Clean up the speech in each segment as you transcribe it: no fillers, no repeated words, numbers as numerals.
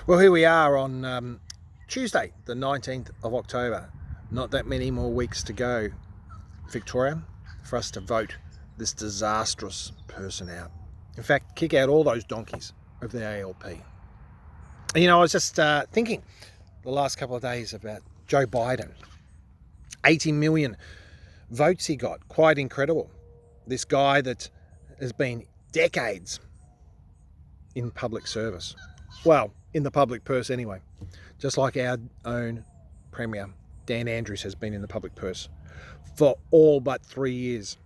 Well, here we are on Tuesday, the 19th of October. Not that many more weeks to go, Victoria, for us to vote this disastrous person out. In fact, kick out all those donkeys of the ALP. And, I was just thinking the last couple of days about Joe Biden. 80 million votes he got. Quite incredible. This guy that has been decades in public service. Well, in the public purse anyway. Just like our own Premier, Dan Andrews, has been in the public purse for all but 3 years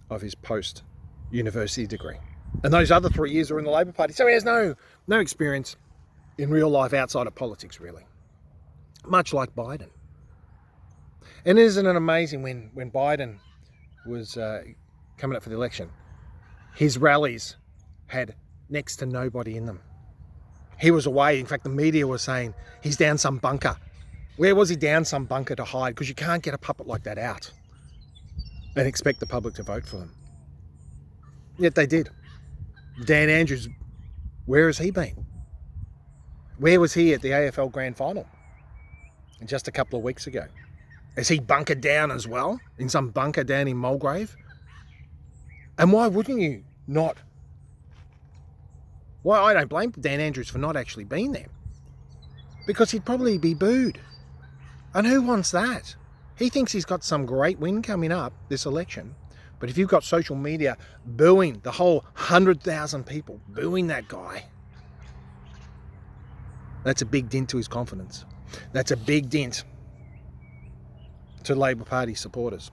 of his post-university degree. And those other 3 years are in the Labor Party. So he has no experience in real life outside of politics, really. Much like Biden. And isn't it amazing when Biden was coming up for the election, his rallies had next to nobody in them. He was away. In fact, the media was saying he's down some bunker. Where was he down some bunker to hide? Because you can't get a puppet like that out and expect the public to vote for them. Yet they did. Dan Andrews, where has he been? Where was he at the AFL Grand Final just a couple of weeks ago? Is he bunkered down as well in some bunker down in Mulgrave? And why wouldn't you not? Why, I don't blame Dan Andrews for not actually being there. Because he'd probably be booed. And who wants that? He thinks he's got some great win coming up this election. But if you've got social media booing, the whole 100,000 people booing that guy, that's a big dent to his confidence. That's a big dent to Labor Party supporters.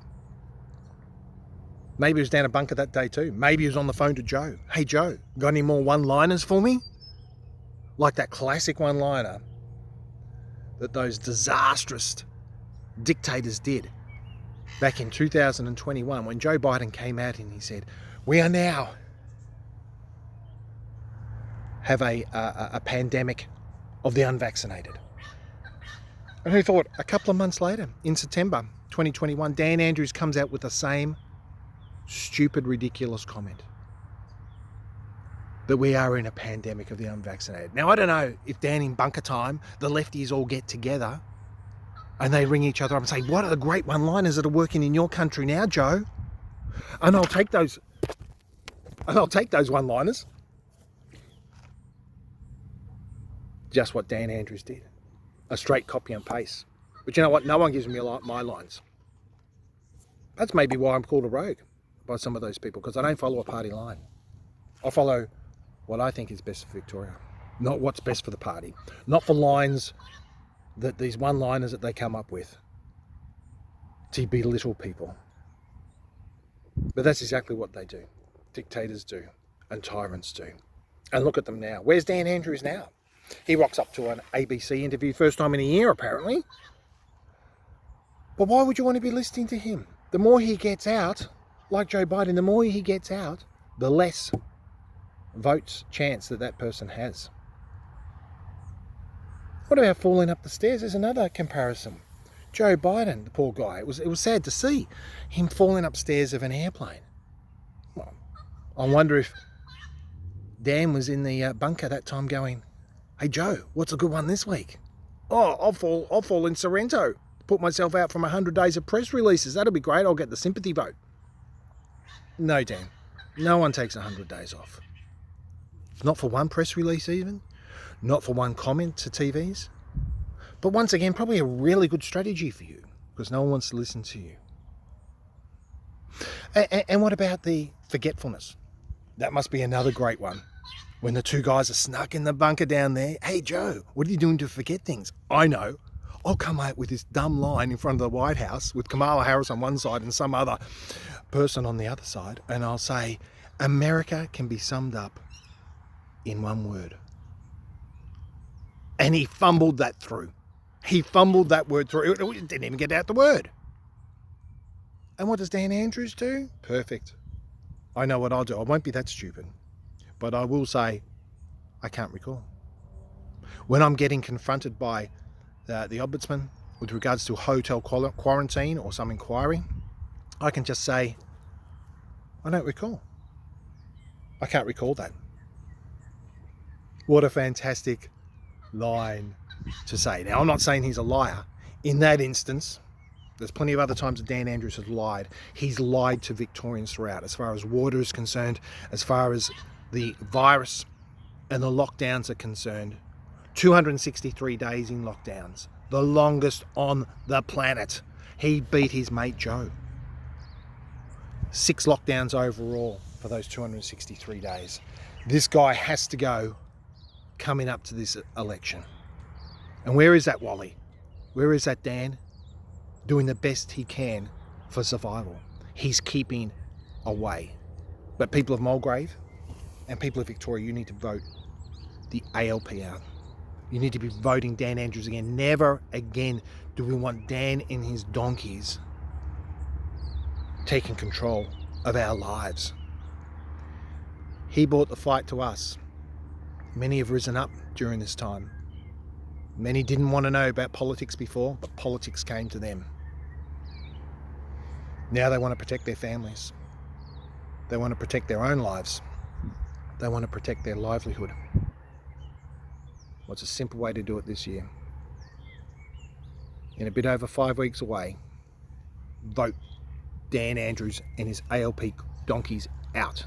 Maybe he was down a bunker that day too. Maybe he was on the phone to Joe. Hey Joe, got any more one-liners for me? Like that classic one-liner that those disastrous dictators did back in 2021 when Joe Biden came out and he said, we are now have a pandemic of the unvaccinated. And who thought a couple of months later, in September 2021, Dan Andrews comes out with the same stupid, ridiculous comment that we are in a pandemic of the unvaccinated. Now, I don't know if down in bunker time, the lefties all get together and they ring each other up and say, what are the great one-liners that are working in your country now, Joe? And I'll take those one-liners. Just what Dan Andrews did. A straight copy and paste. But you know what? No one gives me my lines. That's maybe why I'm called a rogue by some of those people, because I don't follow a party line. I follow what I think is best for Victoria, not what's best for the party, not for lines that these one-liners that they come up with to belittle people. But that's exactly what they do. Dictators do, and tyrants do. And look at them now. Where's Dan Andrews now? He rocks up to an ABC interview, first time in a year apparently. But why would you want to be listening to him? The more he gets out, like Joe Biden, the more he gets out, the less votes chance that person has. What about falling up the stairs? There's another comparison. Joe Biden, the poor guy, it was sad to see him falling upstairs of an airplane. Well, I wonder if Dan was in the bunker that time going, hey Joe, what's a good one this week? Oh, I'll fall in Sorrento. Put myself out from 100 days of press releases. That'll be great. I'll get the sympathy vote. No, Dan. No one takes 100 days off. Not for one press release even. Not for one comment to TVs. But once again, probably a really good strategy for you because no one wants to listen to you. And what about the forgetfulness? That must be another great one. When the two guys are snuck in the bunker down there. Hey, Joe, what are you doing to forget things? I know. I'll come out with this dumb line in front of the White House with Kamala Harris on one side and some other person on the other side. And I'll say, America can be summed up in one word. And he fumbled that through. He fumbled that word through. It didn't even get out the word. And what does Dan Andrews do? Perfect. I know what I'll do. I won't be that stupid. But I will say, I can't recall. When I'm getting confronted by the ombudsman with regards to hotel quarantine or some inquiry, I can just say, I don't recall. I can't recall that. What a fantastic line to say. Now, I'm not saying he's a liar. In that instance, there's plenty of other times that Dan Andrews has lied. He's lied to Victorians throughout, as far as water is concerned, as far as the virus and the lockdowns are concerned. 263 days in lockdowns, the longest on the planet. He beat his mate Joe. 6 lockdowns overall for those 263 days. This guy has to go coming up to this election. And where is that Wally? Where is that Dan? Doing the best he can for survival. He's keeping away. But people of Mulgrave and people of Victoria, you need to vote the ALP out. You need to be voting Dan Andrews again. Never again do we want Dan and his donkeys taking control of our lives. He brought the fight to us. Many have risen up during this time. Many didn't want to know about politics before, but politics came to them. Now they want to protect their families. They want to protect their own lives. They want to protect their livelihood. What's a simple way to do it this year? In a bit over 5 weeks away, vote Dan Andrews and his ALP donkeys out.